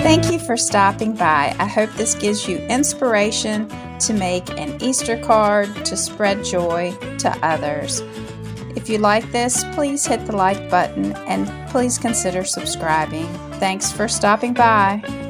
Thank you for stopping by. I hope this gives you inspiration to make an Easter card to spread joy to others. If you like this, please hit the like button and please consider subscribing. Thanks for stopping by.